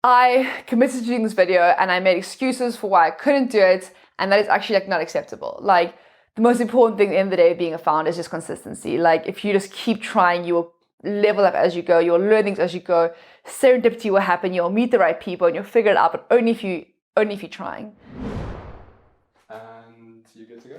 I committed to doing this video and I made excuses for why I couldn't do it, and that is actually like not acceptable. Like, the most important thing at the end of the day of being a founder is just consistency. Like, if you just keep trying, you will level up as you go, you'll learn things as you go, serendipity will happen, you'll meet the right people and you'll figure it out, but only if you're trying. And you good to go?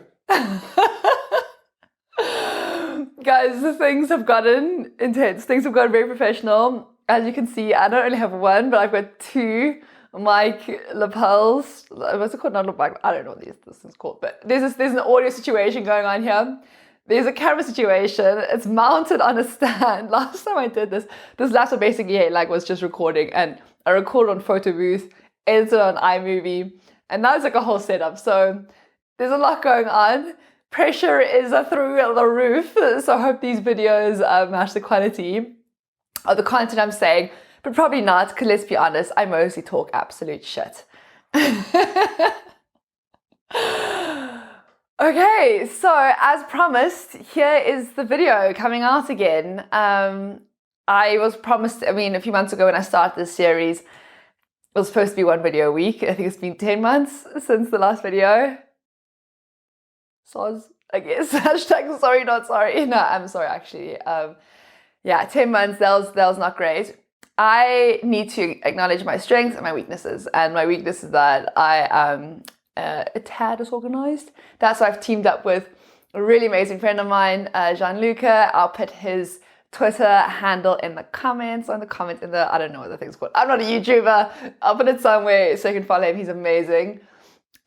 Guys, things have gotten intense. Things have gotten very professional. As you can see, I don't only have one, but I've got two mic lapels. What's it called? Not mic. I don't know what this is called, but there's an audio situation going on here. There's a camera situation. It's mounted on a stand. Last time I did this laptop basically was just recording, and I recorded on photo booth, edited on iMovie, and now it's like a whole setup. So there's a lot going on. Pressure is through the roof. So I hope these videos match the quality of the content I'm saying, but probably not, because let's be honest, I mostly talk absolute shit. Okay, so as promised, here is the video coming out again. I was promised, a few months ago when I started this series, it was supposed to be one video a week. I think it's been 10 months since the last video. Soz, I guess. Hashtag sorry, not sorry. No, I'm sorry, actually. 10 months, that was not great. I need to acknowledge my strengths and my weaknesses. And my weakness is that I am a tad disorganized. That's why I've teamed up with a really amazing friend of mine, Gianluca. I'll put his Twitter handle in the comments, I don't know what the thing's called. I'm not a YouTuber. I'll put it somewhere so you can follow him. He's amazing.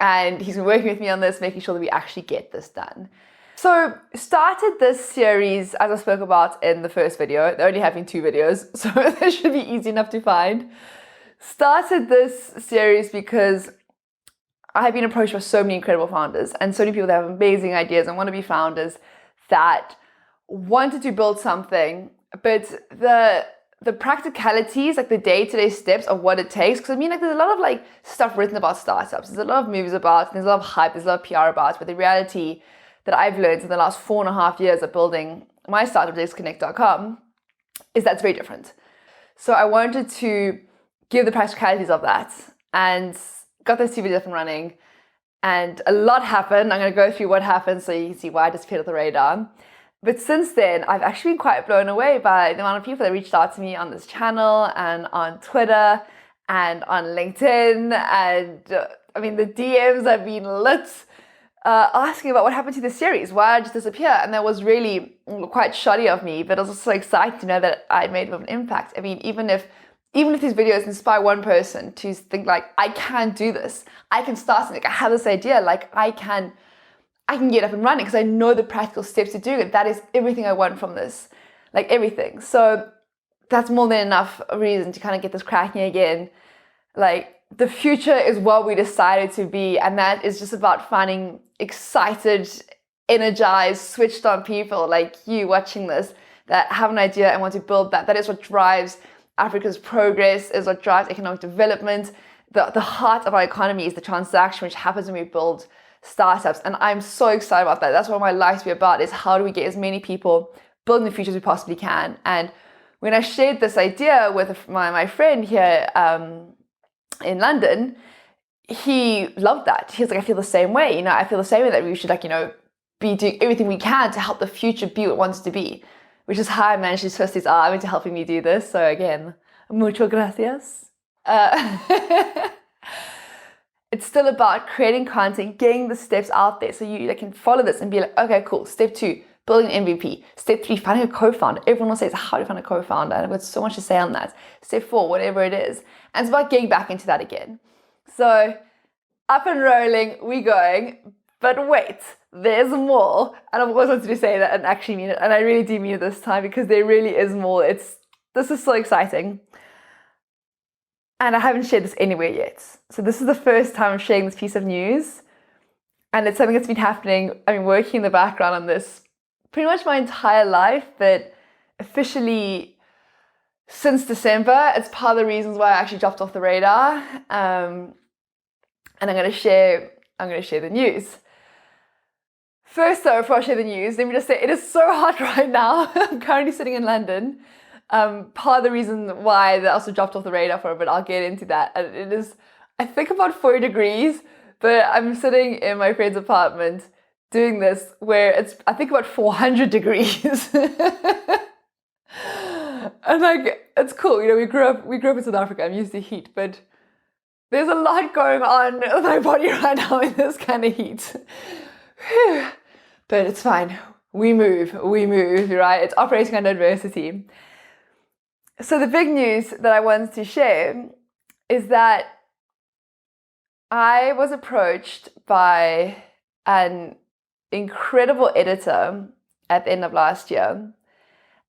And he's been working with me on this, making sure that we actually get this done. So started this series, as I spoke about in the first video. They're only having 2 videos, so they should be easy enough to find. Started this series because I have been approached by so many incredible founders and so many people that have amazing ideas and want to be founders that wanted to build something, but the practicalities, like the day-to-day steps of what it takes, because there's a lot of stuff written about startups. There's a lot of movies about, there's a lot of hype, there's a lot of PR about, but the reality that I've learned in the last 4.5 years of building my startup, disconnect.com, is that's very different. So I wanted to give the practicalities of that and got those 2 videos up and running, and a lot happened. I'm going to go through what happened so you can see why I disappeared off the radar. But since then, I've actually been quite blown away by the amount of people that reached out to me on this channel and on Twitter and on LinkedIn. And the DMs have been lit, asking about what happened to the series, why I just disappear. And that was really quite shoddy of me, but I was also so excited to know that I'd made an impact. Even if these videos inspire one person to think I can do this, I can start something, I have this idea, I can get up and running because I know the practical steps to do it. That is everything I want from this, everything. So that's more than enough reason to kind of get this cracking again. The future is what we decided to be, and that is just about finding excited, energized, switched on people like you watching this that have an idea and want to build that. That is what drives Africa's progress, is what drives economic development. The heart of our economy is the transaction which happens when we build startups, and I'm so excited about that. That's what my life's be about, is how do we get as many people building the future as we possibly can. And when I shared this idea with my friend here in London, he loved that. He was like, I feel the same way. I feel the same way that we should be doing everything we can to help the future be what it wants to be, which is how I managed to twist his arm into helping me do this. So again, mucho gracias. It's still about creating content, getting the steps out there so you can follow this and be like, okay, cool. Step 2, building an MVP. Step 3, finding a co-founder. Everyone will say, how do you find a co-founder? And I've got so much to say on that. Step 4, whatever it is. And it's about getting back into that again. So up and rolling, we going. But wait, there's more. And I've always wanted to say that and actually mean it. And I really do mean it this time, because there really is more. This is so exciting. And I haven't shared this anywhere yet. So this is the first time I'm sharing this piece of news. And it's something that's been happening. I've been working in the background on this pretty much my entire life, but officially since December. It's part of the reasons why I actually dropped off the radar. And I'm going to share the news. First though, before I share the news, let me just say it is so hot right now. I'm currently sitting in London. Part of the reason why that also dropped off the radar for a bit, I'll get into that. And it is, I think, about 4 degrees, but I'm sitting in my friend's apartment doing this where it's, I think, about 400 degrees. And like, it's cool. You know, we grew up in South Africa. I'm used to heat, but there's a lot going on with my body right now in this kind of heat. But it's fine. We move, right? It's operating under adversity. So the big news that I wanted to share is that I was approached by an incredible editor at the end of last year.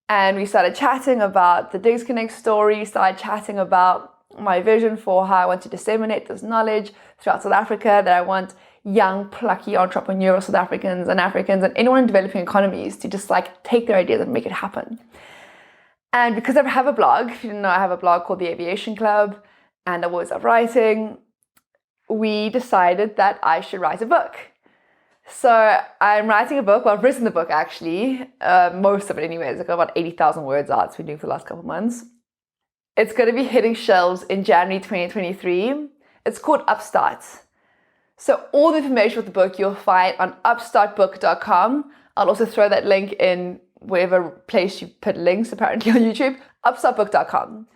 And we started chatting about the Digs Connect story, started chatting about my vision for how I want to disseminate this knowledge throughout South Africa, that I want young, plucky, entrepreneurial South Africans and Africans and anyone in developing economies to just like take their ideas and make it happen. And because I have a blog, if you didn't know, I have a blog called The Aviation Club, and I always love writing, we decided that I should write a book. So I'm writing a book. Well, I've written the book actually, most of it anyways. I've got about 80,000 words out. It's been doing for the last couple of months. It's going to be hitting shelves in January 2023. It's called Upstart. So all the information with the book you'll find on upstartbook.com. I'll also throw that link in wherever place you put links, apparently on YouTube, upstartbook.com.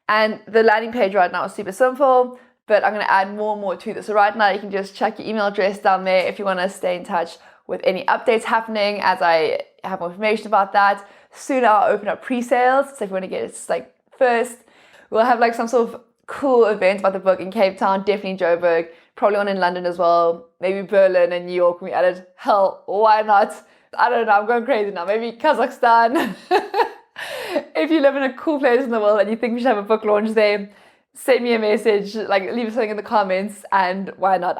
And the landing page right now is super simple, but I'm going to add more and more to this. So right now you can just check your email address down there if you want to stay in touch with any updates happening as I have more information about that. Soon I'll open up pre-sales, so if you want to get it like first, we'll have like some sort of cool event about the book in Cape Town, definitely Joburg, probably one in London as well, maybe Berlin and New York when we added. Hell, why not? I don't know, I'm going crazy now. Maybe Kazakhstan. If you live in a cool place in the world and you think we should have a book launch there, send me a message, like leave something in the comments, and why not?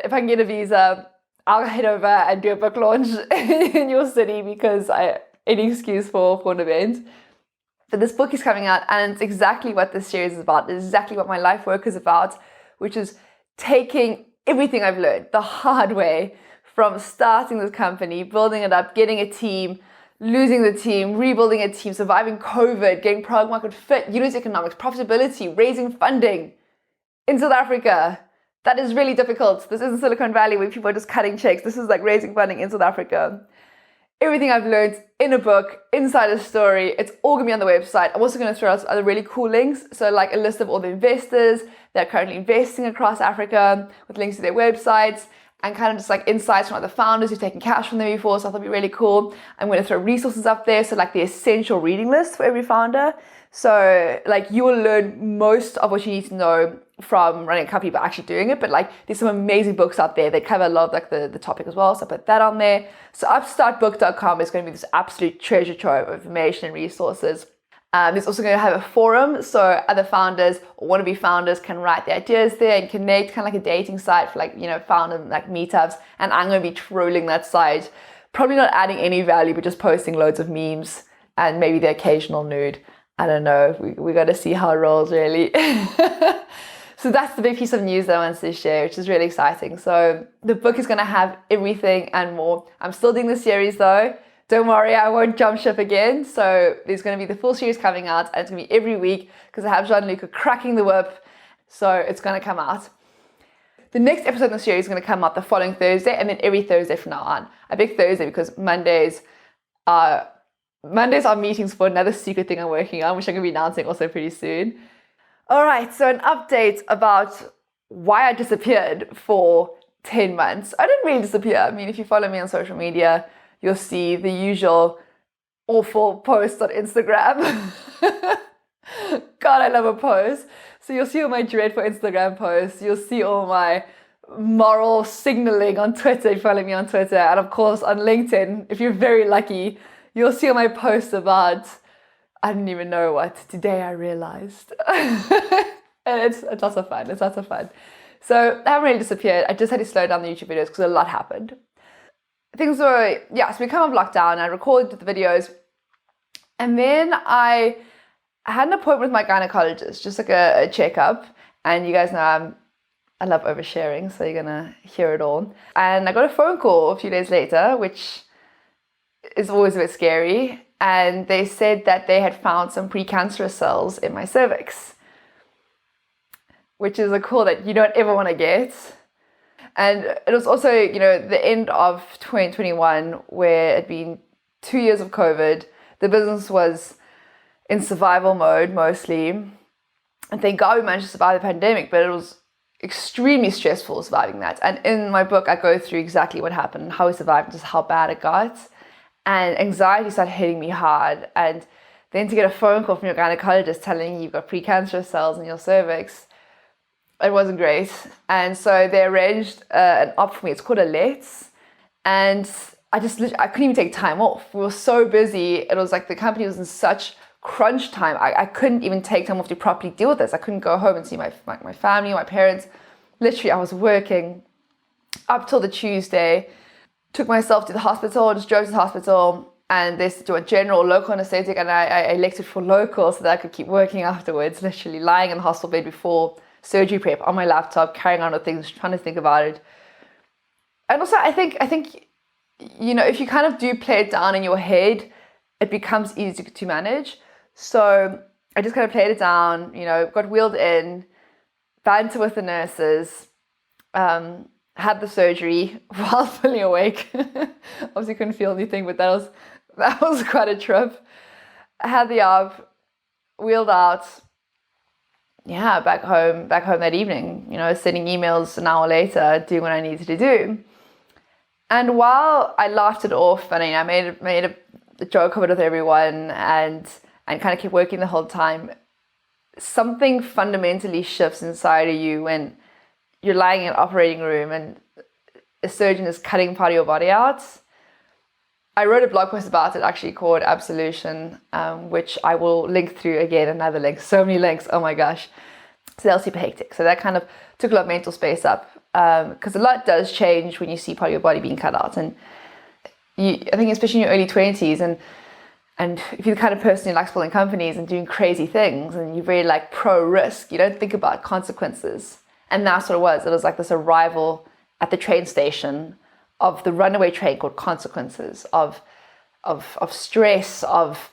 If I can get a visa, I'll head over and do a book launch in your city because any excuse for an event. But this book is coming out and it's exactly what this series is about. It's exactly what my life work is about, which is taking everything I've learned the hard way from starting this company, building it up, getting a team, losing the team, rebuilding a team, surviving COVID, getting product market fit, unit economics, profitability, raising funding in South Africa. That is really difficult. This isn't Silicon Valley where people are just cutting checks. This is like raising funding in South Africa. Everything I've learned in a book, inside a story, it's all gonna be on the website. I'm also gonna throw out other really cool links. So like a list of all the investors that are currently investing across Africa with links to their websites, and kind of just like insights from other founders who've taken cash from them before, so that'll be really cool. I'm going to throw resources up there, so like the essential reading list for every founder. So like you will learn most of what you need to know from running a company by actually doing it, but like there's some amazing books out there that cover a lot of like the topic as well, so I put that on there. So upstartbook.com is going to be this absolute treasure trove of information and resources. There's also going to have a forum, so other founders or wannabe founders can write their ideas there and connect, kind of like a dating site for like, you know, founder like meetups. And I'm going to be trolling that site, probably not adding any value, but just posting loads of memes and maybe the occasional nude. I don't know. We got to see how it rolls, really. So that's the big piece of news that I wanted to share, which is really exciting. So the book is going to have everything and more. I'm still doing the series though. Don't worry, I won't jump ship again. So there's going to be the full series coming out, and it's going to be every week because I have Gianluca cracking the whip. So it's going to come out. The next episode in the series is going to come out the following Thursday, and then every Thursday from now on. I pick Thursday because Mondays are meetings for another secret thing I'm working on, which I'm going to be announcing also pretty soon. All right, so an update about why I disappeared for 10 months. I didn't really disappear. I mean, if you follow me on social media, you'll see the usual awful posts on Instagram. God, I love a post. So you'll see all my dreadful Instagram posts. You'll see all my moral signaling on Twitter if you follow me on Twitter. And of course on LinkedIn, if you're very lucky, you'll see all my posts about, I didn't even know what, today I realized. And it's lots of fun. It's lots of fun. So I haven't really disappeared. I just had to slow down the YouTube videos because a lot happened. Things were, so we come off lockdown, I recorded the videos, and then I had an appointment with my gynecologist, just like a checkup, and you guys know I love oversharing, so you're gonna hear it all. And I got a phone call a few days later, which is always a bit scary. and they said that they had found some precancerous cells in my cervix, which is a call that you don't ever want to get. And it was also, the end of 2021, where it had been 2 years of COVID. The business was in survival mode mostly. And thank God we managed to survive the pandemic, but it was extremely stressful surviving that. And in my book, I go through exactly what happened, how we survived, just how bad it got. And anxiety started hitting me hard. And then to get a phone call from your gynecologist telling you you've got precancerous cells in your cervix, it wasn't great. And so they arranged an op for me. It's called a LETS. And I couldn't even take time off. We were so busy. It was like the company was in such crunch time. I couldn't even take time off to properly deal with this. I couldn't go home and see my family, my parents. Literally, I was working up till the Tuesday. Took myself to the hospital, just drove to the hospital, and they said, do a general local anesthetic, and I elected for local so that I could keep working afterwards, literally lying in the hospital bed before surgery prep on my laptop, carrying on with things, trying to think about it. And also, I think if you kind of do play it down in your head, it becomes easy to manage. So I just kind of played it down, got wheeled in, banter with the nurses, had the surgery while fully awake. Obviously couldn't feel anything, but that was quite a trip. I had the op, wheeled out, back home that evening, sending emails an hour later, doing what I needed to do. And while I laughed it off, and I made a joke of it with everyone, and kind of kept working the whole time, something fundamentally shifts inside of you when you're lying in an operating room and a surgeon is cutting part of your body out. I wrote a blog post about it actually called Absolution, which I will link through again, another link, so many links, oh my gosh. So that was super hectic. So that kind of took a lot of mental space up, because a lot does change when you see part of your body being cut out. And I think especially in your early 20s, and if you're the kind of person who likes building companies and doing crazy things, and you're very like pro risk, you don't think about consequences. And that's what it was. It was like this arrival at the train station of the runaway train called consequences of stress, of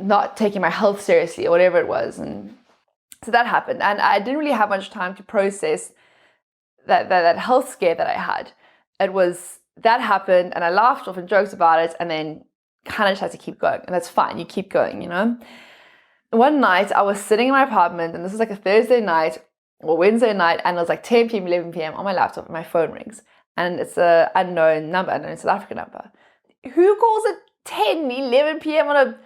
not taking my health seriously or whatever it was. And so that happened. And I didn't really have much time to process that health scare that I had. That happened, and I laughed off and jokes about it, and then kind of just had to keep going. And that's fine. You keep going, One night I was sitting in my apartment, and this was like a Thursday night or Wednesday night, and it was like 10 p.m., 11 p.m. on my laptop, and my phone rings. And it's an unknown South African number. Who calls at 10, 11 p.m. on a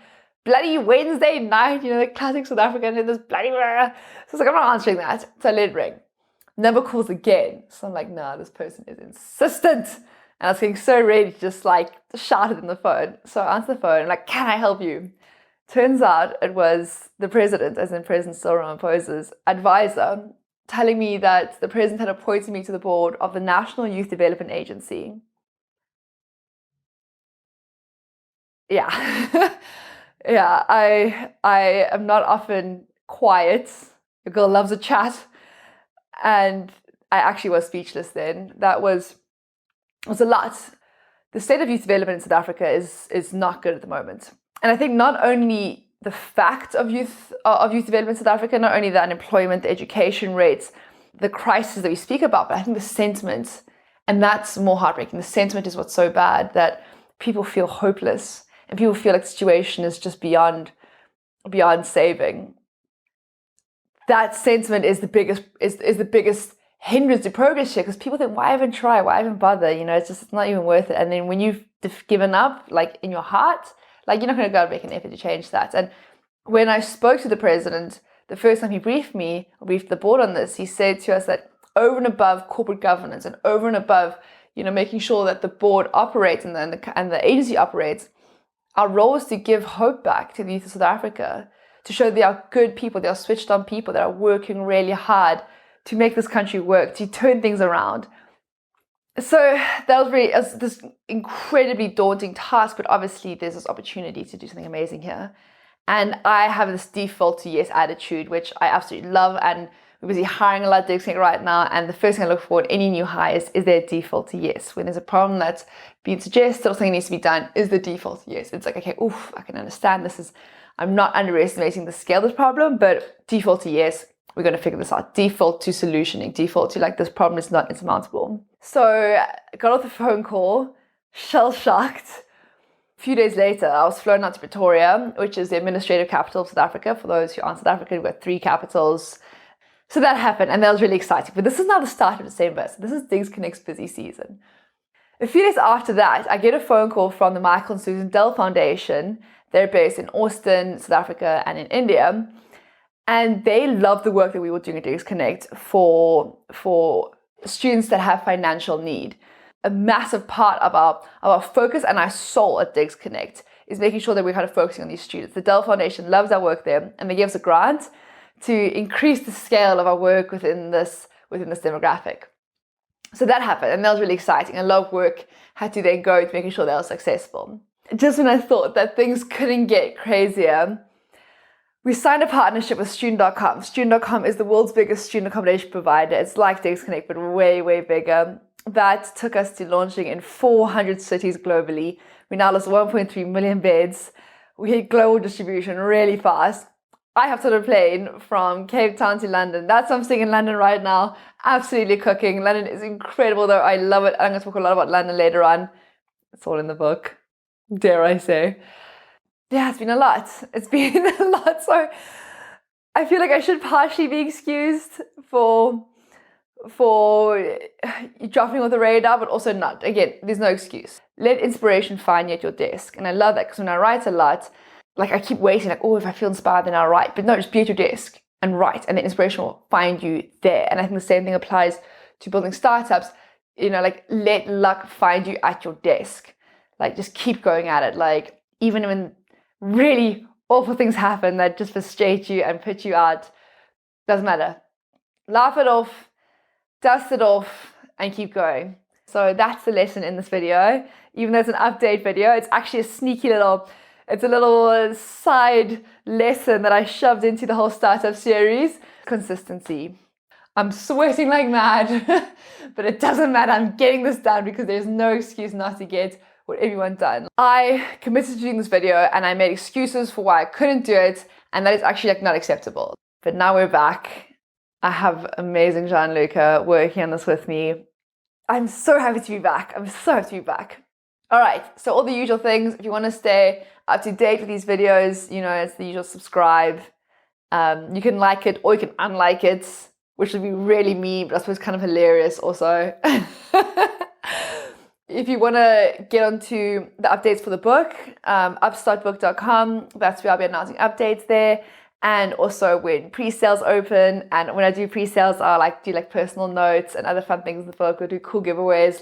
bloody Wednesday night? The classic South African in this bloody... So I was like, I'm not answering that. So I let it ring. Number calls again. So I'm like, nah, this person is insistent. And I was getting so ready to just shout it in the phone. So I answered the phone, I'm like, can I help you? Turns out it was the president, as in President Cyril Ramaphosa's advisor, telling me that the president had appointed me to the board of the National Youth Development Agency. Yeah. Yeah, I am not often quiet. The girl loves a chat. And I actually was speechless then. That was a lot. The state of youth development in South Africa is not good at the moment. And I think not only the fact of youth development in South Africa, not only the unemployment, the education rates, the crisis that we speak about, but I think the sentiment, and that's more heartbreaking. The sentiment is what's so bad, that people feel hopeless and people feel like the situation is just beyond saving. That sentiment is the biggest hindrance to progress here, because people think, why even try? Why even bother? It's not even worth it. And then when you've given up, in your heart, you're not going to go and make an effort to change that. And when I spoke to the president, the first time he briefed the board on this, he said to us that over and above corporate governance and over and above, making sure that the board operates and the agency operates, our role is to give hope back to the youth of South Africa, to show they are good people, they are switched on people that are working really hard to make this country work, to turn things around. So that was this incredibly daunting task, but obviously there's this opportunity to do something amazing here. And I have this default to yes attitude, which I absolutely love. And We're busy hiring a lot of Digs Connect right now, and the first thing I look for in any new hires is their default to yes. When there's a problem that's being suggested or something needs to be done, is the default to yes. It's like, okay, oof, I can understand this is, I'm not underestimating the scale of this problem, but default to yes, we're going to figure this out. Default to solutioning, default to like, this problem is not insurmountable. So I got off the phone call, shell-shocked. A few days later, I was flown out to Pretoria, which is the administrative capital of South Africa. For those who aren't South African, we've got 3 capitals. So that happened, and that was really exciting. But this is now the start of December, so this is Digs Connect's busy season. A few days after that, I get a phone call from the Michael and Susan Dell Foundation. They're based in Austin, South Africa, and in India. And they love the work that we were doing at Digs Connect for students that have financial need. A massive part of our focus and our soul at Digs Connect is making sure that we're kind of focusing on these students. The Dell Foundation loves our work there, and they give us a grant to increase the scale of our work within this demographic. So that happened, and that was really exciting. A lot of work had to then go to making sure they were successful. Just when I thought that things couldn't get crazier, we signed a partnership with Student.com. Student.com is the world's biggest student accommodation provider. It's like Digs Connect, but way, way bigger. That took us to launching in 400 cities globally. We now lost 1.3 million beds. We hit global distribution really fast. I have to plane from Cape Town to London. That's why I'm staying in London right now. Absolutely cooking. London is incredible though. I love it. I'm going to talk a lot about London later on. It's all in the book, dare I say. Yeah, it's been a lot. It's been a lot. So I feel like I should partially be excused for dropping off the radar, but also not. Again, there's no excuse. Let inspiration find you at your desk. And I love that because when I write a lot, like I keep waiting, like, oh, if I feel inspired, then I'll write. But no, just be at your desk and write, and the inspiration will find you there. And I think the same thing applies to building startups. Like let luck find you at your desk. Like just keep going at it. Like even when really awful things happen that just frustrate you and put you out, doesn't matter. Laugh it off, dust it off, and keep going. So that's the lesson in this video. Even though it's an update video, it's actually it's a little side lesson that I shoved into the whole startup series. Consistency. I'm sweating like mad, but it doesn't matter. I'm getting this done because there's no excuse not to get what everyone done. I committed to doing this video and I made excuses for why I couldn't do it, and that is actually like not acceptable. But now we're back. I have amazing Gianluca working on this with me. I'm so happy to be back. All right, so all the usual things. If you want to stay up to date with these videos, it's the usual subscribe. You can like it or you can unlike it, which would be really mean, but I suppose kind of hilarious also. If you want to get onto the updates for the book, upstartbook.com, that's where I'll be announcing updates there. And also when pre-sales open, and when I do pre-sales, I'll do personal notes and other fun things in the book. We'll do cool giveaways,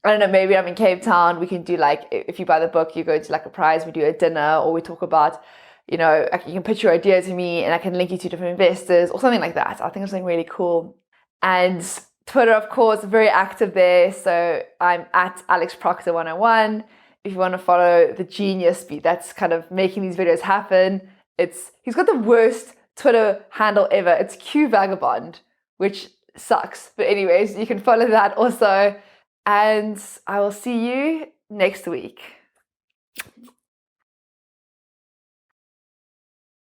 I don't know, maybe I'm in Cape Town, we can do if you buy the book, you go to a prize, we do a dinner, or we talk about, you can pitch your idea to me and I can link you to different investors or something like that. I think it's something really cool. And Twitter, of course, very active there. So I'm at AlexProctor101. If you want to follow the genius that's kind of making these videos happen, he's got the worst Twitter handle ever. It's Q Vagabond, which sucks. But anyways, you can follow that also. And I will see you next week.